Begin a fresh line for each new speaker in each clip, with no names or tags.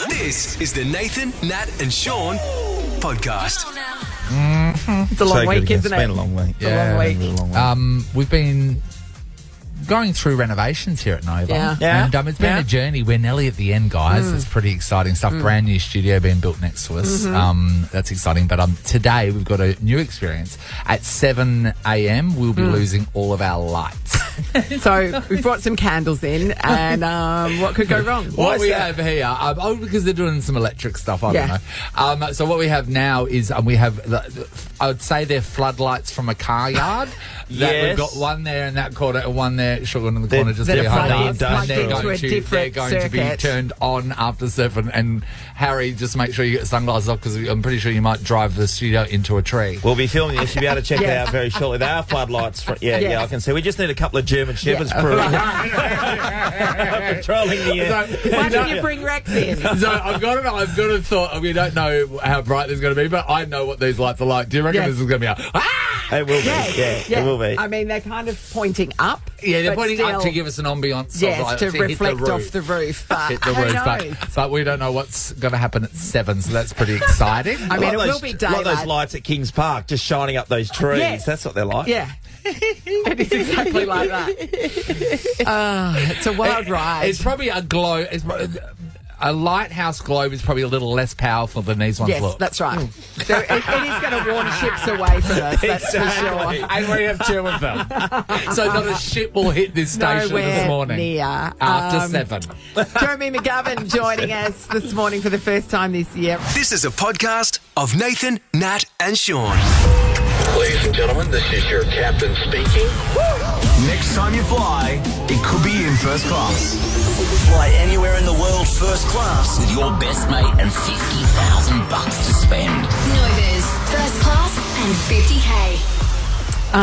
This is the Nathan, Nat and Sean podcast.
It's a long week, isn't it?
It's been a long week.
It's a long week.
Really long week.
We've been going through renovations here at Nova.
Yeah.
And it's been a journey. We're nearly at the end, guys. It's pretty exciting stuff. Brand new studio being built next to us. That's exciting. But today we've got a new experience. At 7 a.m, we'll be losing all of our lights.
So we've brought some candles in, and what could go wrong?
What we have here, because they're doing some electric stuff, I don't know. So what we have now is we have, I would say they're floodlights from a car yard. We've got one there in that corner and one there, sugar in the corner just behind us. And they're going to be turned on after 7. And Harry, just make sure you get sunglasses off because I'm pretty sure you might drive the studio into a tree.
We'll be filming this. You'll be able to check it out very shortly. They are floodlights. I can see. We just need a couple of German Shepherds patrolling the air.
Why don't you bring Rex in?
So I've got a thought. We don't know how bright this is going to be, but I know what these lights are like. Do you reckon this is going to be
It will be. It will be.
I mean, they're kind of pointing up.
Yeah, they're pointing up to give us an ambiance.
Yes, to reflect off the roof. But
hit the roof. But we don't know what's going to happen at 7, so that's pretty exciting.
I mean, it will be daylight.
Like those lights at Kings Park, just shining up those trees.
Yes.
That's what they're like.
Yeah. It is exactly like that. It's a wild ride.
It's probably a glow. A lighthouse globe is probably a little less powerful than these ones look.
Yes, that's right. So it is going to warn ships away from us, that's for sure.
And we have 2 of them. So not a ship will hit this station this morning.
Near.
After 7.
Jeremy McGovern joining us this morning for the first time this year.
This is a podcast of Nathan, Nat and Sean.
Ladies and gentlemen, this is your captain speaking.
Next time you fly, it could be in first class.
Fly anywhere in the world first class with your best mate and $50,000 to spend.
Nova's First Class and 50K.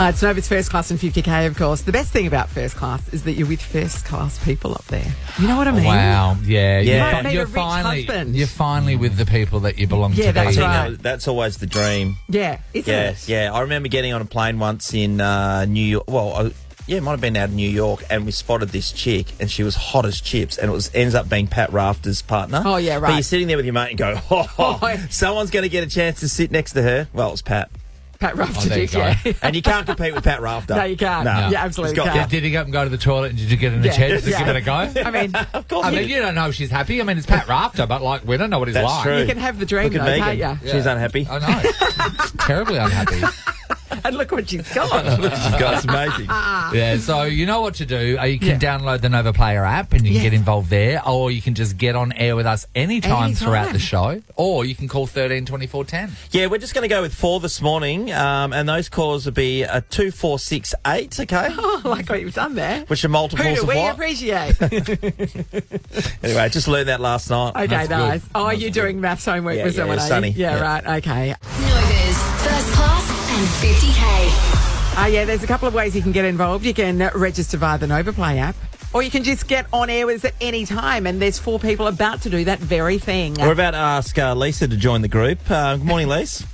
It's Nova's First Class and 50K, of course. The best thing about First Class is that you're with first class people up there. You know what I mean?
Wow, yeah.
You're husband.
You're finally with the people that you belong to.
Yeah, that's right.
That's always the dream.
Yeah, isn't it?
Yeah. I remember getting on a plane once in New York. Well, it might have been out of New York, and we spotted this chick, and she was hot as chips, and it ends up being Pat Rafter's partner.
Oh, yeah, right.
But you're sitting there with your mate and go, someone's going to get a chance to sit next to her. Well, it was Pat.
Pat Rafter
there you
did,
go.
yeah.
And you can't compete with Pat Rafter.
No, you can't.
No.
You absolutely can't.
Did he go up and go to the toilet and did you get in the chair just to give it a go?
I mean,
Of course.
you don't know if she's happy. I mean, it's Pat Rafter, but we don't know what he's
That's
like.
true.
you can have the dream,
Look
though,
at
can't
Megan.
you?
She's unhappy.
I know. She's terribly unhappy.
And look what she's got.
She's got it's amazing.
Yeah, so you know what to do. You can download the Nova Player app and you can get involved there, or you can just get on air with us anytime throughout the show, or you can call 13 24 10.
Yeah, we're just going to go with 4 this morning, and those calls will be 2468, okay?
Oh, I like what you've done there.
Which are multiples
Who do
of
we
what?
appreciate?
Anyway, I just learned that last night.
Okay, nice. Oh, you're doing maths homework with someone, are
Sunny.
you? Yeah, right, okay.
Nova's First Class and 50K.
There's a couple of ways you can get involved. You can register via the Nova Play app, or you can just get on air with us at any time, and there's 4 people about to do that very thing.
We're about to ask Lisa to join the group. Good morning, Lisa.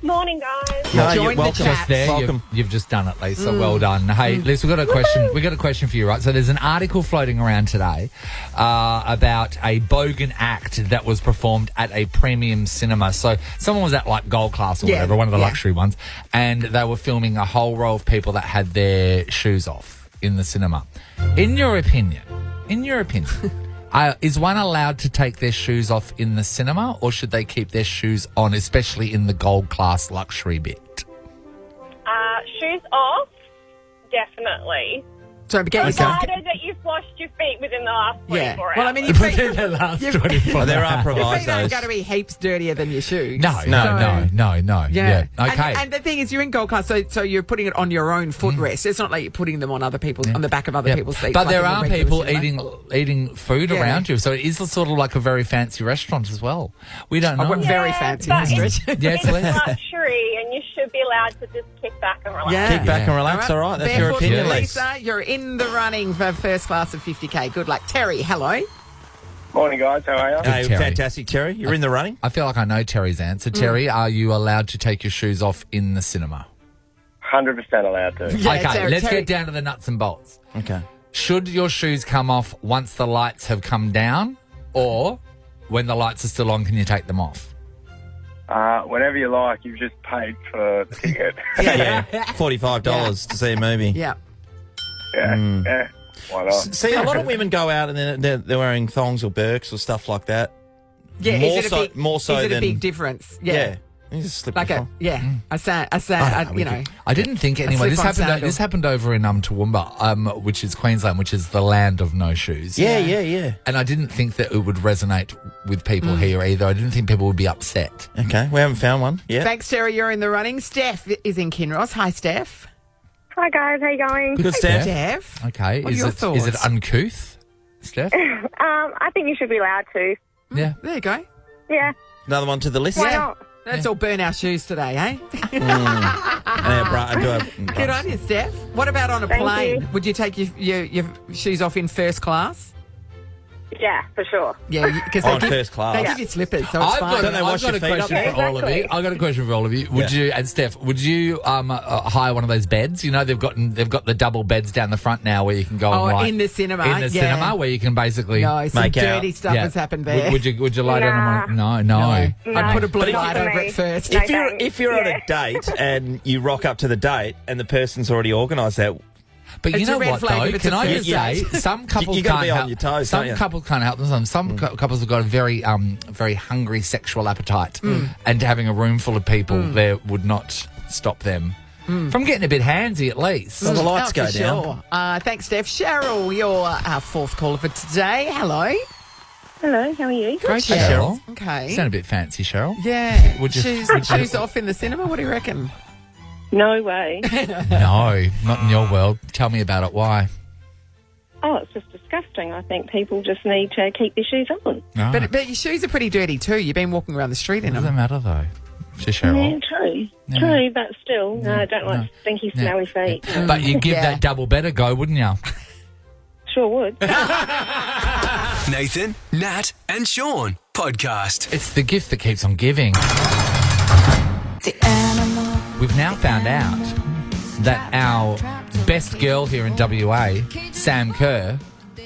Morning, guys.
Join the chat.
Just there,
Welcome.
you've just done it, Lisa. Well done. Hey, Lisa, we've got a question. We've got a question for you, right? So there's an article floating around today about a bogan act that was performed at a premium cinema. So someone was at Gold Class or whatever, one of the luxury ones, and they were filming a whole row of people that had their shoes off in the cinema. In your opinion, is one allowed to take their shoes off in the cinema, or should they keep their shoes on, especially in the Gold Class luxury bit?
Shoes off, definitely.
So
Provided that you've washed your feet within the last 24 hours.
Well, I mean, your feet,
Within the last 24
There are
your feet aren't
provisos.
going to be heaps dirtier than your shoes.
No. Yeah. Okay.
And the thing is, you're in Gold Class, so you're putting it on your own footrest. It's not like you're putting them on other people's, on the back of other people's seats.
But
like
there
in a
are
regular
people
cinema.
eating food around you, so it is sort of like a very fancy restaurant as well. We don't know.
We're very fancy,
but
Mr.
it's,
Rich.
Yeah,
it's luxury, and you should be allowed to just kick back and relax.
Yeah.
Kick back and relax, all right? That's your
Barefoot
opinion,
Lisa,
Lisa.
you're in the running for First Class of 50K. Good luck. Terry, hello.
Morning, guys. How are you?
Hey,
Terry.
fantastic, Terry. You're in the running.
I feel like I know Terry's answer. Terry, are you allowed to take your shoes off in the cinema?
100% allowed to.
Yeah,
Okay,
Terry,
let's
Terry.
get down to the nuts and bolts.
Okay.
Should your shoes come off once the lights have come down, or when the lights are still on, can you take them off?
Whenever you like. You've just paid for the ticket.
Yeah, $45 to see a movie.
Yeah.
Yeah. Why not?
See, a lot of women go out and they're wearing thongs or Birks or stuff like that.
Yeah,
More
is it
so-
a big,
more so
is it a
than-
big difference?
Yeah. You just slip
Like
your
a,
thong.
yeah. You know.
I didn't think anyway.
slip-on sandal.
This happened over in Toowoomba, which is Queensland, which is the land of no shoes.
Yeah.
And I didn't think that it would resonate with people here either. I didn't think people would be upset.
Okay, we haven't found one yet.
Thanks, Terry. You're in the running. Steph is in Kinross. Hi, Steph.
Hi, guys. How you going?
Good, Steph.
Steph.
Okay,
What are
is
your
it
thoughts?
uncouth, Steph?
I think you should be allowed to.
Yeah.
There you go.
Yeah.
Another one to the list.
Why not?
Let's all burn our shoes today, eh?
And our
Good on you, Steph. What about on a
Thank
plane?
you.
Would you take your shoes off in first class?
Yeah, for sure.
Yeah, because
On first class.
they give you slippers, so it's fine.
Don't they wash
I've
your
got a
feet up
question
there?
for all of you.
Exactly.
I've got a question for all of you. Would
Yeah.
you and Steph? Would you hire one of those beds? You know they've got the double beds down the front now where you can go
Oh,
and lie
in the cinema,
In the
yeah.
cinema where you can basically
No, some
Make out.
dirty stuff
Yeah.
has happened there.
Would you lie down on one? No.
I'd put a blue
But if
light
you-
over it first.
No,
If you're on a date and you rock up to the date and the person's already organised that,
But you
It's a
know
red
what,
flag
though?
if it's
Can
a
I
first
just say, some couples
You gotta
can't
be on
help.
your toes,
some
don't you?
couples can't help themselves. Some couples have got a very, very hungry sexual appetite, and having a room full of people there would not stop them from getting a bit handsy, at least.
well, the lights
Oh,
go
for
down.
Sure. Thanks, Steph. Cheryl, you're our fourth caller for today. Hello.
Hello, how are you?
Great,
Hey, Cheryl.
Okay.
You sound a bit fancy, Cheryl.
Yeah.
Would you-
shoes off in the cinema? What do you reckon?
No way.
No, not in your world. Tell me about it. Why?
Oh, it's just disgusting. I think people just need to keep their shoes on.
No.
But your shoes are pretty dirty too. You've been walking around the street in
What does
them.
it matter, though? To Cheryl.
Yeah, true, but still, no, I don't like stinky, smelly feet.
But you'd give
Yeah.
that double bed a go, wouldn't you?
Sure would.
Nathan, Nat, and Sean podcast.
It's the gift that keeps on giving. We've now found out that our best girl here in WA, Sam Kerr,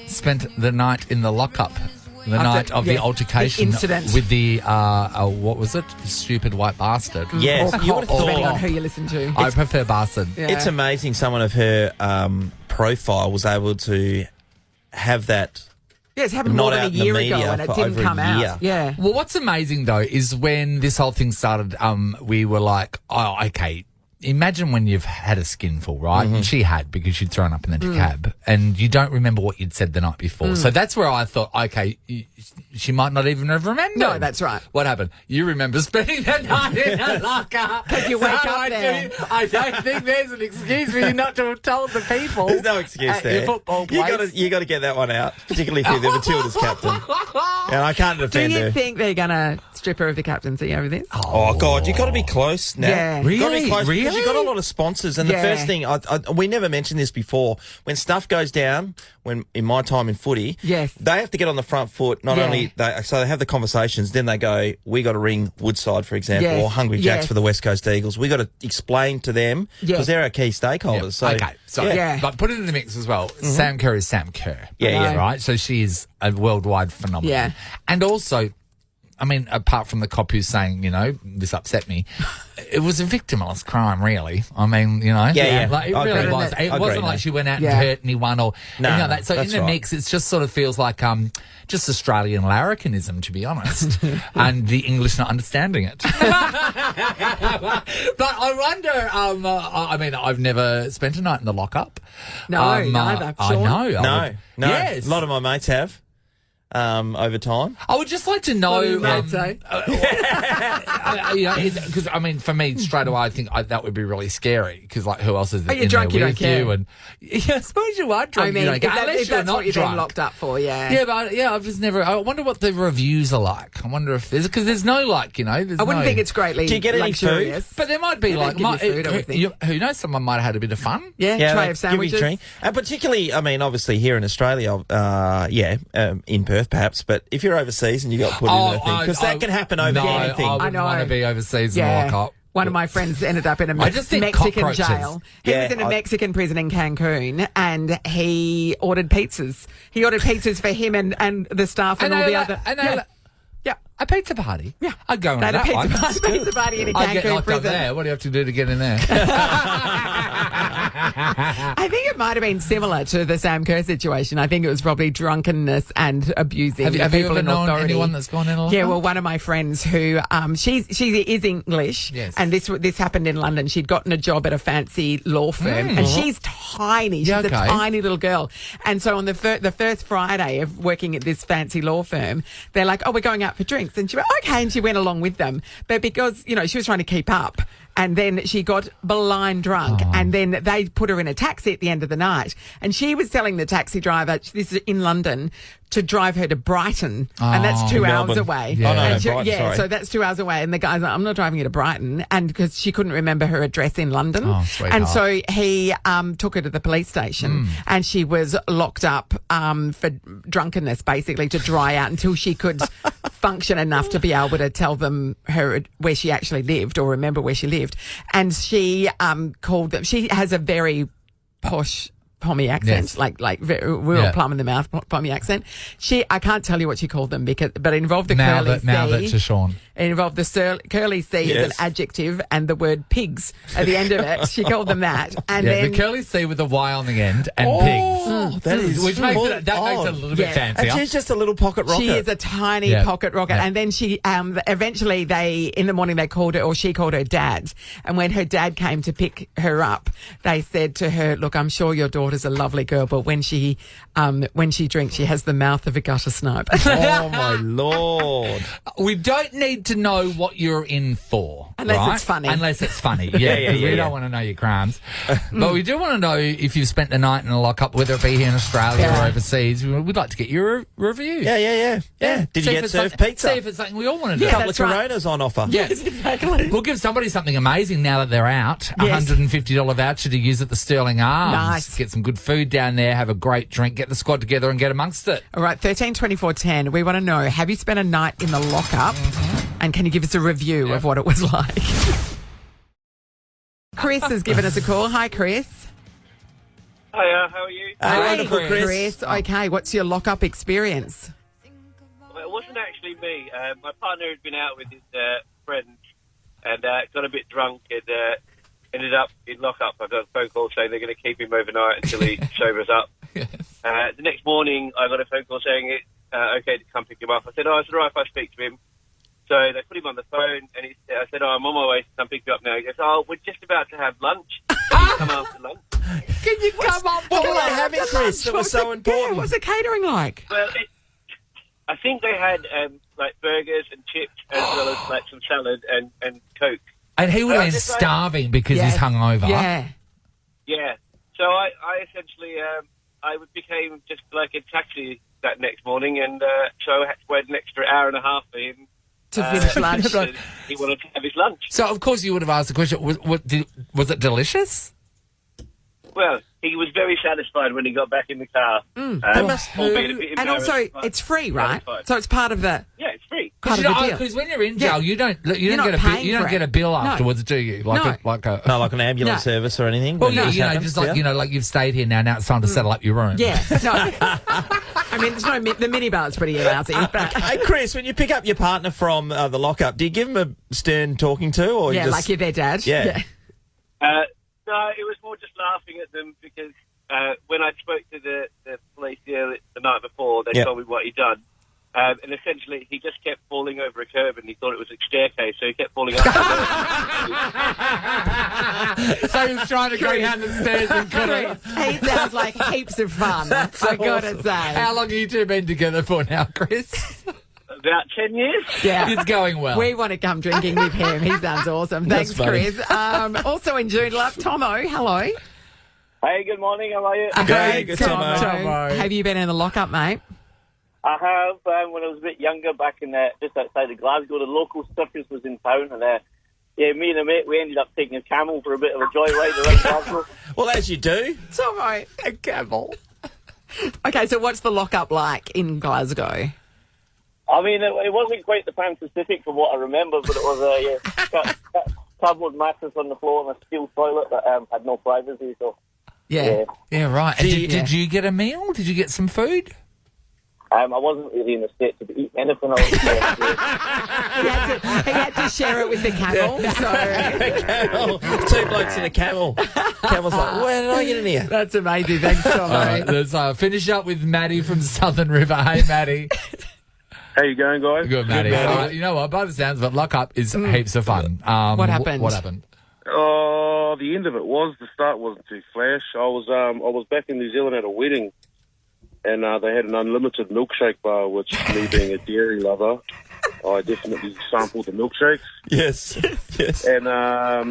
spent the night in the lockup. The night of the
yes,
altercation
the incident.
with the, what was it? Stupid white bastard.
Yes,
Or
you would have
cop, depending on
thought.
who you listen to.
I prefer bastard.
Yeah.
It's amazing someone of her profile was able to have that.
Yeah, it's happened
Not
more than
out
a
in the
year
media
ago and it
for
didn't
over a
come out.
year.
Yeah.
Well, what's amazing, though, is when this whole thing started, we were like, oh, okay, imagine when you've had a skinful, right?
Mm-hmm.
And she had, because she'd thrown up in the
Mm.
cab, and you don't remember what you'd said the night before. So that's where I thought, okay, she might not even have remembered.
No, that's right.
What happened? You remember spending the night in a locker. Because
you wake up there.
I don't think there's an excuse for you not to have told the people.
There's no excuse
at
there.
Your football place.
You got to get that one out, particularly if you're the Matilda's captain. And I can't
Do
defend
you
her.
think they're going to strip her of the captaincy over this?
Oh God, you got to be close now.
Yeah.
You got to be
Really?
close because
Really?
you got a lot of sponsors. And
Yeah.
the first thing, we never mentioned this before. When stuff goes down, when in my time in footy,
Yes.
they have to get on the front foot. Not
Yeah.
only so they have the conversations, then they go, we got to ring Woodside, for example,
Yes.
or Hungry Jacks
Yes.
for the West Coast Eagles. We got to explain to them because
Yes.
they're our key stakeholders. So
okay, so
Yeah.
but put it in the mix as well. Sam Kerr is Sam Kerr.
Yeah, yeah.
Right? So she is a worldwide phenomenon.
Yeah.
And also, I mean, apart from the cop who's saying, you know, this upset me, it was a victimless crime, really. I mean, you know.
Yeah.
Like, it
I
really
agree.
was.
I
It
agree,
wasn't like
mate.
she went out
Yeah.
and hurt anyone or
No,
any of
no,
that. So in
that's
the
right.
mix, it just sort of feels like just Australian larrikinism, to be honest, and the English not understanding it. But I wonder, I mean, I've never spent a night in the lockup.
No, neither.
I
Sean?
know.
No.
Yes.
A lot of my mates have over time.
I would just like to know.
What do you
Because I mean, for me, straight away, I think that would be really scary. Because like, who else is
you
in
drunk,
there
you
with
don't care.
you? And yeah, I suppose you are drunk.
I mean,
you
if,
don't care, unless
if
you're
that's
not
what you're
drunk.
being locked up for, yeah.
Yeah, but I've just never. I wonder what the reviews are like. I wonder if there's because no like, you know. There's
I wouldn't
no,
think it's greatly
Do you get any
luxurious.
But there might be
They
like,
don't give you food, I would think.
who knows? Someone might have had a bit of fun.
Yeah,
Yeah,
tray
they
of
give you
sandwiches.
drink. And particularly, I mean, obviously here in Australia, in Perth perhaps, but if you're overseas and you got put in a thing, because that can happen over
no,
anything.
I wouldn't
know.
want to be overseas in a
Yeah.
lockup.
One of my friends ended up in a
I just think
Mexican
cockroaches.
jail. He
Yeah,
was in a
I-
Mexican prison in Cancun, and he ordered pizzas. He ordered pizzas for him and the staff and all the other.
A pizza party?
Yeah.
I'd go on
They had a
that
pizza
one.
party, pizza party in a
I'd get
Cancun
locked up
prison.
there. What do you have to do to get in there?
I think it might have been similar to the Sam Kerr situation. I think it was probably drunkenness and abusing
Have you
people
ever
in
known
authority.
anyone that's gone in a
Yeah,
lockup?
well, one of my friends who she is English,
Yes.
and this happened in London. She'd gotten a job at a fancy law firm, and she's tiny. She's
Yeah,
a
okay.
tiny little girl. And so on the first Friday of working at this fancy law firm, they're like, "Oh, we're going out for drinks," and she went, "Okay," and she went along with them. But because she was trying to keep up. And then she got blind drunk, and then they put her in a taxi at the end of the night. And she was telling the taxi driver, this is in London, to drive her to Brighton, and that's 2 hours
Melbourne.
away.
Yeah. Oh, no,
And
Brighton, sorry.
so that's 2 hours away. And the guy's like, "I'm not driving you to Brighton," and because she couldn't remember her address in London,
sweetheart.
and so he took her to the police station, and she was locked up for drunkenness, basically to dry out until she could function enough to be able to tell them where she actually lived or remember where she lived. And she called them. She has a very posh Pommy accent,
Yes.
like real plum in the mouth Pommy accent. I can't tell you what she called them but it involved the curly C.
Mouth it to Sean.
It involved the curly C as an adjective and the word pigs at the end of it. She called them that. And
Yeah,
then
the curly C with the Y on the end and pigs.
That is
Which makes
full
it a little bit
Yes.
And
fancier.
she's just a little pocket rocket.
she is a tiny pocket rocket.
Yeah.
And then she, eventually in the morning they called her, or she called her dad. And when her dad came to pick her up, they said to her, "Look, I'm sure your daughter's a lovely girl, but when she drinks, she has the mouth of a gutter snipe."
Oh, my Lord.
We don't need to know what you're in for.
Unless
right?
it's funny.
Unless it's funny. Yeah, 'cause we don't want to know your crimes. But we do want to know if you've spent the night in a lockup, whether it be here in Australia or overseas. We'd like to get your review.
Yeah. Did you get served pizza?
See if it's something we all want to do.
A couple
that's
of
right.
Coronas on offer.
Yes,
exactly.
We'll give somebody something amazing now that they're out.
Yes.
$150 voucher to use at the Sterling Arms.
Nice.
Get some good food down there, have a great drink, get the squad together and get amongst it.
All right, 13 24 10. We want to know, have you spent a night in the lockup? And can you give us a review of what it was like? Chris has given us a call. Hi, Chris.
Hiya, how are you?
Wonderful,
Hey,
Chris.
Okay, what's your lockup experience?
Well, it wasn't actually me. My partner had been out with his friends and got a bit drunk and ended up in lockup. I got a phone call saying they're going to keep him overnight until he sobers up. The next morning, I got a phone call saying it's okay to come pick him up. I said, it's all right if I speak to him. So they put him on the phone, and I said, I'm on my way to come pick you up now. He goes, we're just about to have lunch. Can you come after lunch?
Can you come up?
What were they having, Chris, that was so important?
Yeah, what's the catering like?
Well, I think they had like burgers and chips as well as like some salad and Coke.
And he would have been
just like-
starving because he's hungover.
Yeah.
Yeah. So I essentially I became just like a taxi that next morning, and so I had to wait an extra hour and a half for him
To finish lunch.
He wanted to have his lunch.
So, of course, you would have asked the question, was it delicious?
Well, he was very satisfied when he got back in the car. Albeit a bit
And also,
embarrassed, but
it's free, right?
satisfied.
So it's part of the
Yeah, it's free.
part of the deal.
Because when you're in jail, you don't
not
get
paying for
get a
it.
bill
No.
afterwards, do you?
No.
Like
No.
service or anything?
Well,
when
yeah,
this happens, yeah?
like you've stayed here now it's time to settle up your room.
Yeah. No. I mean, there's no the minibar's pretty lousy, but
Hey, Chris, when you pick up your partner from the lockup, do you give him a stern talking to? Or
yeah,
you just...
like you're their dad.
Yeah.
No, it was more just laughing at them because when I spoke to the police the night before, they told me what he'd done. And essentially, he just kept falling over a curb, and he thought it was a staircase, so he kept falling up.
So he was trying to go down the stairs and couldn't.
He sounds like heaps of fun. I gotta say.
How long have you two been together for now, Chris?
About 10 years.
Yeah.
It's going well.
We want to come drinking with him. He sounds awesome. Thanks,
funny.
Chris. Also in June, love Tomo. Hello.
Hey, good morning. How are you?
Hey, good Tomo.
Tomo. Have you been in the lockup, mate?
I have. When I was a bit younger, back in just outside of Glasgow, the local circus was in town, and me and a mate, we ended up taking a camel for a bit of a joyride around Glasgow.
Well, as you do.
Tomo, a camel. Okay, so what's the lockup like in Glasgow?
I mean, it wasn't quite the Pan Pacific from what I remember, but it was a cardboard mattress on the floor and a steel toilet that had no privacy. So
Yeah.
Yeah, right. And
Do you-
did you get a meal? Did you get some food?
I wasn't really in the state to eat anything else.
He had to share it with the camel. So.
Camel. 2 blokes in a camel. Camel's like, where did I get in here?
That's amazing. Thanks, Tom.
All right, let's finish up with Maddie from Southern River. Hey, Maddie.
How you going, guys?
Good, Maddie. You know what? By the sounds of it, lock up is heaps of fun.
What happened?
What happened?
Oh, the end of it was, the start wasn't too flash. I was back in New Zealand at a wedding, and they had an unlimited milkshake bar, which, me being a dairy lover, I definitely sampled the milkshakes.
Yes.
And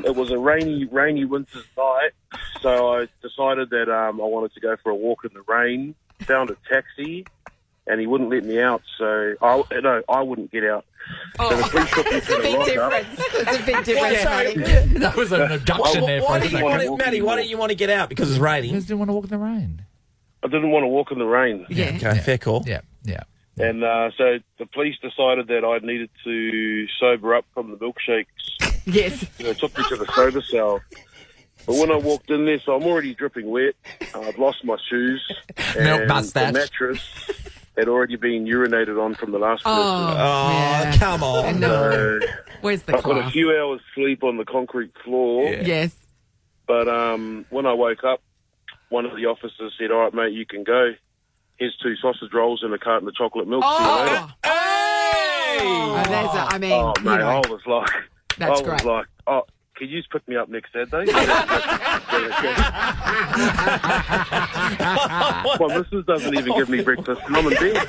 it was a rainy winter's night, so I decided that I wanted to go for a walk in the rain, found a taxi, and he wouldn't let me out, so I wouldn't get out. So the police took me to the lockup.
That's a big difference, Matty.
That was an abduction there for a second.
Maddie, why don't you want to get out? Because it's raining.
You just didn't want to walk in the rain.
I didn't want to walk in the rain.
Yeah.
Okay, fair call.
Yeah.
And so the police decided that I needed to sober up from the milkshakes.
Yes.
They took me to the sober cell. But when I walked in there, so I'm already dripping wet. I'd lost my shoes.
Milk
And
mustache.
the mattress had already been urinated on from the last person.
Oh, come on.
No. Where's the
I've got a
class?
few hours sleep on the concrete floor.
Yes.
But when I woke up, one of the officers said, "All right, mate, you can go. Here's 2 sausage rolls and a carton of chocolate milk." See you later.
Oh, there's a, I mean,
Oh,
you
mate,
know,
I was like,
That's
I was
great.
like, oh, can you just pick me up next Saturday? My missus doesn't even give me breakfast, and I'm in bed.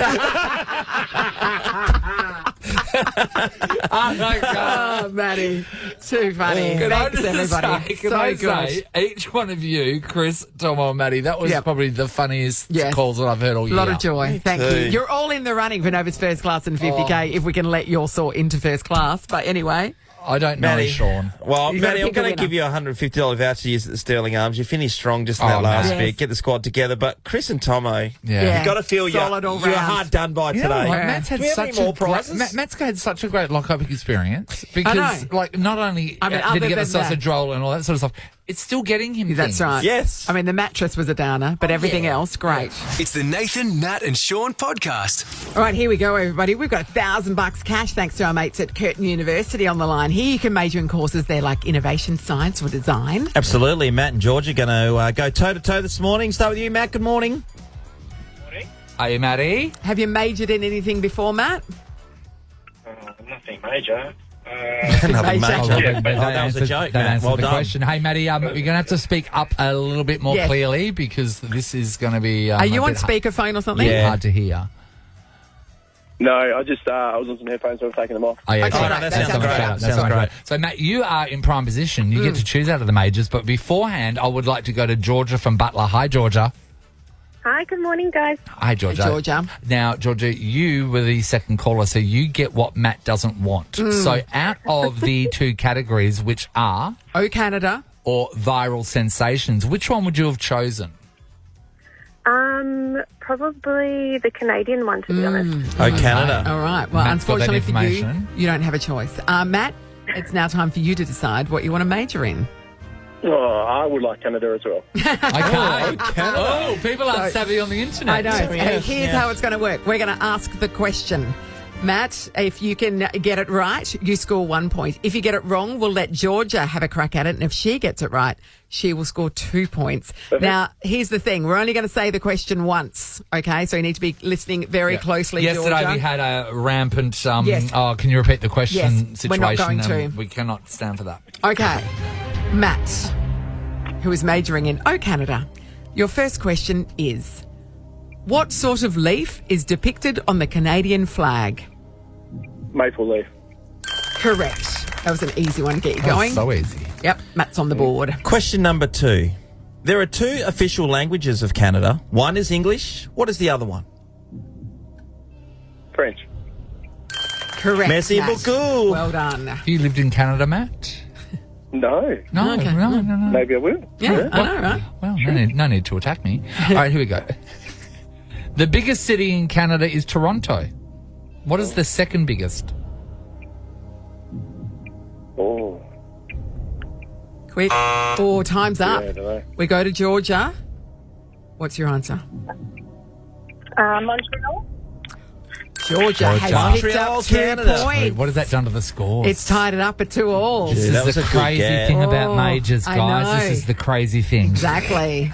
Oh, my God.
oh, Matty, too funny.
Can I
Thanks,
just
everybody.
say,
So
I
good.
say, each one of you, Chris, Tom, or Maddie, that was
Yep.
probably the funniest
Yes.
calls that I've heard all
A
year.
lot of joy. Thank you.
too.
You're all in the running for Nova's first class and 50K if we can let your sort into first class. But anyway,
I don't know,
Maddie.
Sean.
Well,
You gotta
Maddie, I'm
pick a
going to
winner.
give you a $150 voucher to use at the Sterling Arms. You finished strong just in that
Oh,
last
Matt.
bit.
Yes.
Get the squad together. But Chris and Tomo,
Yeah.
you've got to feel
Solid all
you're
round.
hard done by
You
today.
know what?
Yeah.
Matt's had
Do we have any
such
more
a great,
prizes?
Matt's had such a great lock-up experience because,
know.
like, not only
I mean,
did he
other
get the
than that-
sausage roll and all that sort of stuff, it's still getting him
that's
things.
right.
Yes.
I mean, the mattress was a downer, but everything else, great.
It's the Nathan, Nat, and Sean podcast.
All right, here we go, everybody. We've got $1,000 cash thanks to our mates at Curtin University on the line. Here you can major in courses there like innovation, science, or design.
Absolutely. Matt and George are going to go toe-to-toe this morning. Start with you, Matt. Good morning.
Are you, Maddie?
Have you majored in anything before, Matt?
Nothing major.
Nothing
Major.
major.
Oh,
that was a joke,
that
Matt.
answered
Well
the
done.
question. Hey, Maddie, you're going to have to speak up a little bit more
Yes.
clearly because this is going to be
Are you
a
on
bit
speakerphone or something?
Yeah.
hard to hear.
No, I just I was on some headphones, so I'm taking them off.
Oh, yeah,
Okay,
sorry.
right,
that
that
sounds great.
That
Sounds
sounds
great.
So, Matt, you are in prime position. You get to choose out of the majors, but beforehand, I would like to go to Georgia from Butler. Hi, Georgia.
Hi, good morning, guys.
Hi, Georgia.
Hey, Georgia.
Now, Georgia, you were the second caller, so you get what Matt doesn't want. So, out of the 2 categories, which are
Oh, Canada.
or viral sensations, which one would you have chosen?
Probably the Canadian one, to be honest.
Oh, Canada.
All right. Well,
Matt's got that
unfortunately for you,
information.
you don't have a choice. Matt, it's now time for you to decide what you want to major in.
Oh, I would like Canada as well.
Okay. Oh, people aren't savvy on the internet.
I know.
Yes,
Here's how it's going to work. We're going to ask the question. Matt, if you can get it right, you score 1 point. If you get it wrong, we'll let Georgia have a crack at it. And if she gets it right, she will score 2 points. Now, here's the thing. We're only going to say the question once, okay? So you need to be listening very closely,
Yesterday
Georgia.
we had a rampant,
Yes.
oh, can you repeat the question
Yes,
situation?
we're not going to.
and we cannot stand for that.
Okay. Matt, who is majoring in O Canada, your first question is, what sort of leaf is depicted on the Canadian flag?
Maple leaf.
Correct. That was an easy one to get you going.
So easy.
Yep, Matt's on the board.
Question number 2. There are 2 official languages of Canada. One is English. What is the other one?
French.
Correct.
Merci
Matt.
beaucoup.
Well done.
You lived in Canada, Matt?
No.
No,
Okay.
no.
Maybe I will.
Yeah, I know, right?
Well, no need to attack me. All right, here we go. The biggest city in Canada is Toronto. What is the second biggest?
Oh,
Quick. Time's up.
I don't know.
We go to Georgia. What's your answer?
Montreal?
Georgia has picked
Montreal,
up 2
Canada.
points.
Wait, what has that done to the score?
It's tied it up at 2-2.
This
that
is
was
the
a good
crazy
gag.
thing about
Oh,
majors,
I
guys.
know.
This is the crazy thing.
Exactly.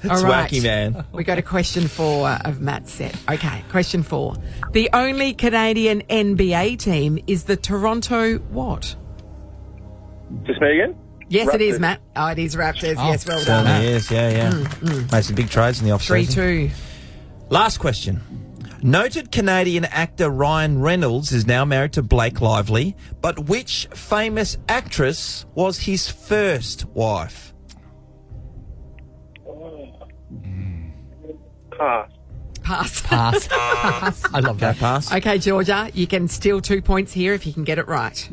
It's
All right.
wacky, man.
We go to question 4 of Matt's set. Okay, question 4. The only Canadian NBA team is the Toronto what?
Just me again?
Yes, it is,
Raptors.
Matt. Oh, it is Raptors.
Oh,
Yes, well done.
Certainly is, yeah. Made some big trades in the off-season.
3-2.
Last question. Noted Canadian actor Ryan Reynolds is now married to Blake Lively, but which famous actress was his first wife?
Pass.
Pass.
Pass. I love that.
Pass.
Okay, Georgia, you can steal 2 points here if you can get it right.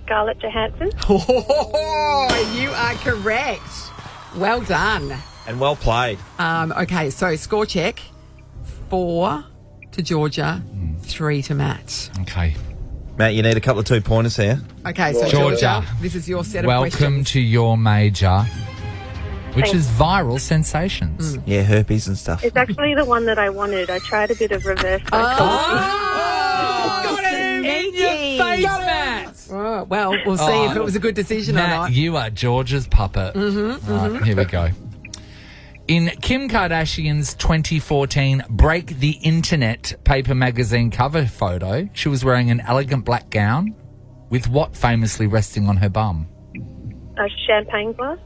Scarlett Johansson.
Oh, you are correct. Well done.
And well played.
Okay, so score check. 4 to Georgia, 3 to Matt.
Okay.
Matt, you need a couple of 2-pointers here.
Okay, so
Georgia,
Georgia, this is your set of
Welcome
questions.
to your major, which
Thanks.
is viral sensations.
Yeah, herpes and stuff.
It's actually the one that I wanted. I tried a bit of reverse psychology.
Oh, sneaky. Oh, well, we'll see if it was a good decision or
Matt,
not.
you are George's puppet. Right, here we go. In Kim Kardashian's 2014 Break the Internet paper magazine cover photo, she was wearing an elegant black gown with what famously resting on her bum?
A champagne glass.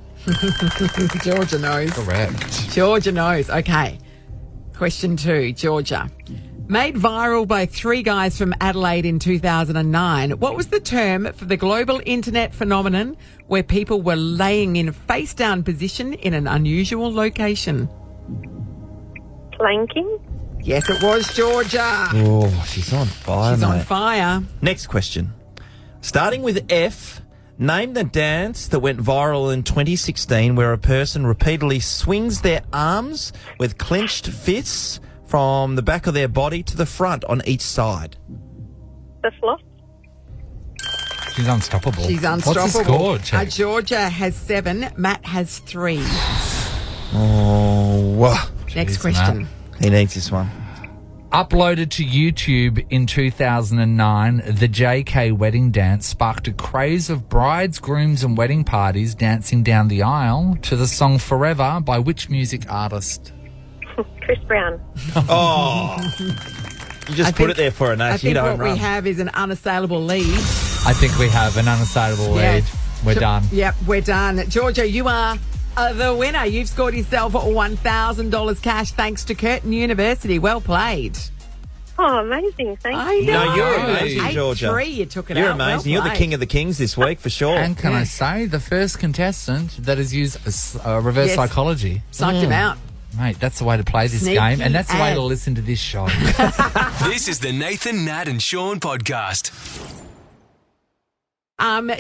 Georgia knows.
Correct.
Georgia knows. Okay. Question 2, Georgia. Made viral by 3 guys from Adelaide in 2009, what was the term for the global internet phenomenon where people were laying in face-down position in an unusual location?
Planking.
Yes, it was Georgia.
Oh, she's on fire,
She's on
mate.
fire.
Next question. Starting with F, name the dance that went viral in 2016 where a person repeatedly swings their arms with clenched fists from the back of their body to the front on each side.
The floss.
She's unstoppable.
She's unstoppable.
What's the score, Chick?
Georgia has 7. Matt has 3.
Oh, wow.
Next
Jeez,
question.
Matt.
He needs this one.
Uploaded to YouTube in 2009, the JK wedding dance sparked a craze of brides, grooms and wedding parties dancing down the aisle to the song Forever by which music artist?
Chris Brown.
Oh. You just put it there for a
I
nurse. You
think
don't
what
run.
we have is an unassailable lead.
I think we have an unassailable lead.
Yes.
We're done.
Yep, we're done. Georgia, you are the winner. You've scored yourself $1,000 cash thanks to Curtin University. Well played.
Oh, amazing. Thank
I
you.
know.
No, you're amazing, Georgia.
8-3, you took it
You're
out. Well
amazing. You're the
played.
king of the kings this week, for sure.
And can I
Yeah.
say, the first contestant that has used reverse
Yes.
psychology.
Psyched him out.
Mate, that's the way to play this
Sneaky
game, and that's the way
as.
to listen to this show.
This is the Nathan, Nat, and Sean podcast.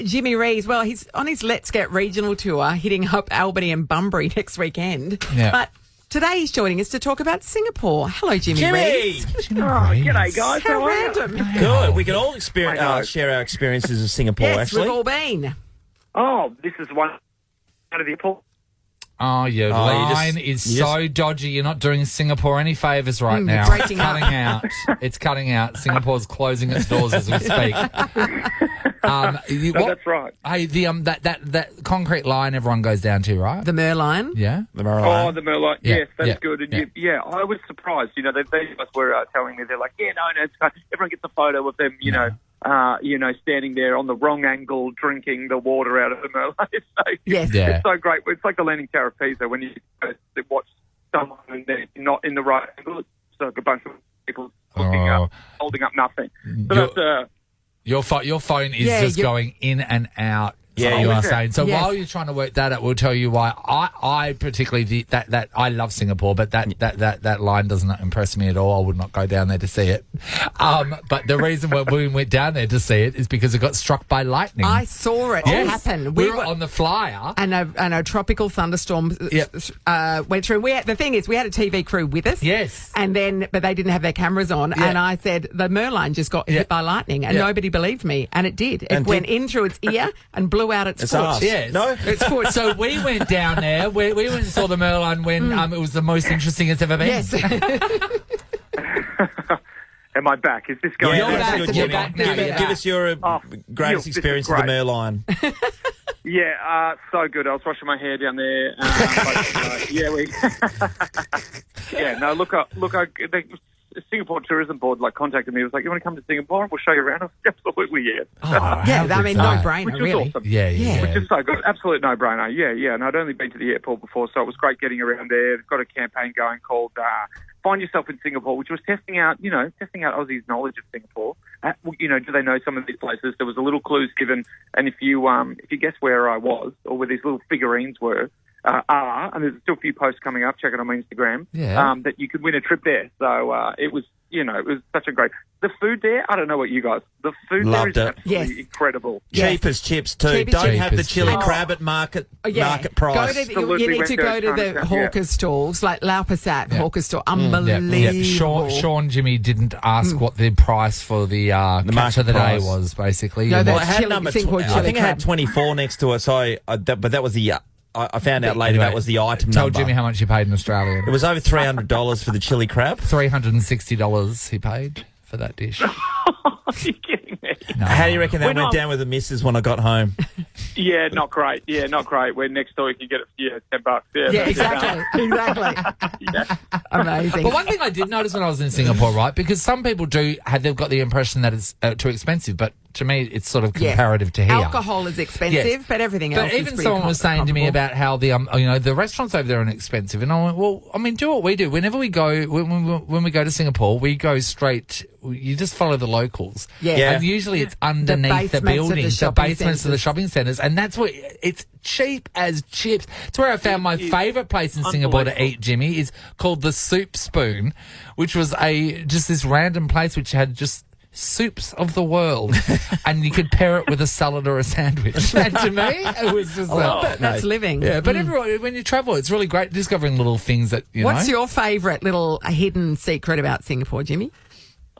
Jimmy Rees, well, he's on his Let's Get regional tour, hitting up Albany and Bunbury next weekend.
Yeah.
But today he's joining us to talk about Singapore. Hello, Jimmy
Jimmy!
Rees.
G'day, guys.
How
How are you?
random.
Good. We can all
I know.
share our experiences of Singapore,
Yes,
actually.
we've all been.
Oh, this is one out of the airport.
Oh, your
Oh, you
line
just-
is
you
so dodgy. You're not doing Singapore any favours right now.
you're
It's
breaking
cutting out. It's cutting out. Singapore's closing its doors as we speak.
No, that's right.
Hey, the that concrete line everyone goes down to, right?
The Merline.
Yeah.
The Mariah.
Oh, the Merlot.
Yeah,
Yes, that's
yeah,
good. And
yeah.
I was surprised. You know, they guys were telling me, they're like, yeah, no, it's fine. Everyone gets a photo of them, you know, standing there on the wrong angle, drinking the water out of the Merlot. So,
Yes.
Yeah.
It's so great. It's like the Leaning Tower of Pisa when you watch someone and they're not in the right angle. It's like a bunch of people looking up, holding up nothing. So that's
Your phone is
Yeah,
just
you-
going in and out.
Yeah,
you
yeah.
are saying. So
Yes.
while you're trying to work that out, we'll tell you why I particularly that I love Singapore, but that line doesn't impress me at all. I would not go down there to see it. But the reason why we went down there to see it is because it got struck by lightning.
I saw it
Yes.
happen.
We were on the flyer.
And a tropical thunderstorm
Yep.
went through. The thing is, we had a TV crew with us.
Yes.
But they didn't have their cameras on.
Yeah.
And I said, the Merline just got
Yeah.
hit by lightning. And
Yeah.
nobody believed me. And it did. It
And
went
did-
in through its ear and blew out its
Its
foot.
arse.
Yes.
No?
It's foot. So we went down there. We went and saw the Merline when it was the most interesting it's ever been.
Yes.
Am I back? Is this going?
Yeah,
You're
that's
back.
good,
You're
Jimmy.
back now,
Give us your greatest
this is
experience of the
great.
Merlion.
Yeah, so good. I was washing my hair down there. The Singapore Tourism Board contacted me. It was like, "You want to come to Singapore? We'll show you around." I was absolutely, yes.
Yeah, I mean, no-brainer,
Which was
really.
awesome.
Yeah.
Which is so good. Absolute no-brainer. Yeah. And I'd only been to the airport before, so it was great getting around there. They've got a campaign going called Find Yourself in Singapore, which was testing out Aussies' knowledge of Singapore. Do they know some of these places? There was a little clues given, and if you guess where I was or where these little figurines were, and there's still a few posts coming up, check it on my Instagram, that you could win a trip there. So it was such a great... The food there, I don't know what you guys... The food
Loved
there is
it.
absolutely incredible.
Cheap as chips too.
Cheap as
Don't
chips.
have the
Cheap as
chili
chips.
crab at market price.
You need to go to the hawker stalls, like Lau Pasat hawker store. Unbelievable.
Yeah. Sean Jimmy didn't ask what the price for the catch of the day
price.
was, basically.
No,
Well,
that's
I had
chili,
number
thing called
I
chili
think I had
crab.
24 next to it, but that was the... I found out later
Anyway,
that was the item
Tell
number.
Jimmy how much you paid in Australia.
It was over $300 for the chili crab.
$360 he paid for that dish.
Are you kidding me?
No.
How do you reckon that
When
went
I'm-
down with the missus when I got home?
Yeah, not great. Where next door you can get it for $10.
Yeah, exactly. Amazing.
But one thing I did notice when I was in Singapore, right, because some people they've got the impression that it's too expensive, but to me it's sort of comparative to here.
Alcohol is expensive,
Yes.
but everything else
But
is
even
pretty
someone was saying to me
comparable.
about how the restaurants over there are inexpensive, and I went, well, I mean, do what we do. Whenever we go, when we go to Singapore, we go straight. You just follow the locals,
Yeah.
and usually it's underneath the
basements of the
buildings, the
shopping
basements of the
centres.
shopping centres, and that's what it's cheap as chips. It's where I found my favourite place in Singapore to eat, Jimmy, is called the Soup Spoon, which was just this random place which had just soups of the world, and you could pair it with a salad or a sandwich. And to me, it was just
That's living.
yeah. But everyone, when you travel, it's really great discovering little things that
What's your favourite little hidden secret about Singapore, Jimmy?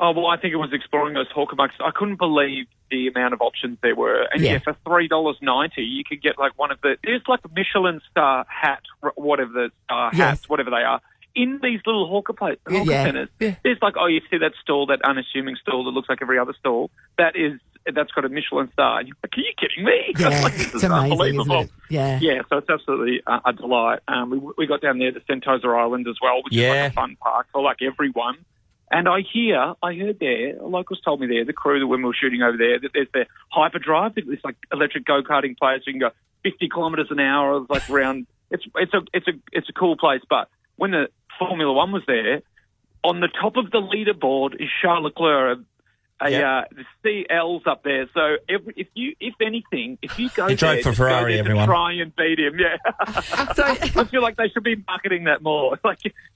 Oh, well, I think it was exploring those hawker markets. I couldn't believe the amount of options there were. And
Yeah.
for $3.90, you could get one of there's like a Michelin star hat, whatever the star hats, whatever they are, in these little hawker centres.
Yeah.
There's you see that stall, that unassuming stall that looks like every other stall. That's got a Michelin star. And you're like, are you kidding me?
Yeah,
This
it's
is
amazing,
unbelievable.
isn't it? Yeah.
So it's absolutely a delight. We got down there to Sentosa Island as well, which is like a fun park for everyone. And I heard there, locals told me there, the crew that when we were shooting over there, that there's the hyperdrive, this electric go-karting place. You can go 50 kilometres an hour, around. It's a cool place. But when the Formula One was there, on the top of the leaderboard is Charles Leclerc. The CL's up there. So if you go
He drove
there,
for
just
Ferrari,
go there to
everyone.
try and beat him. Yeah. I feel like they should be marketing that more.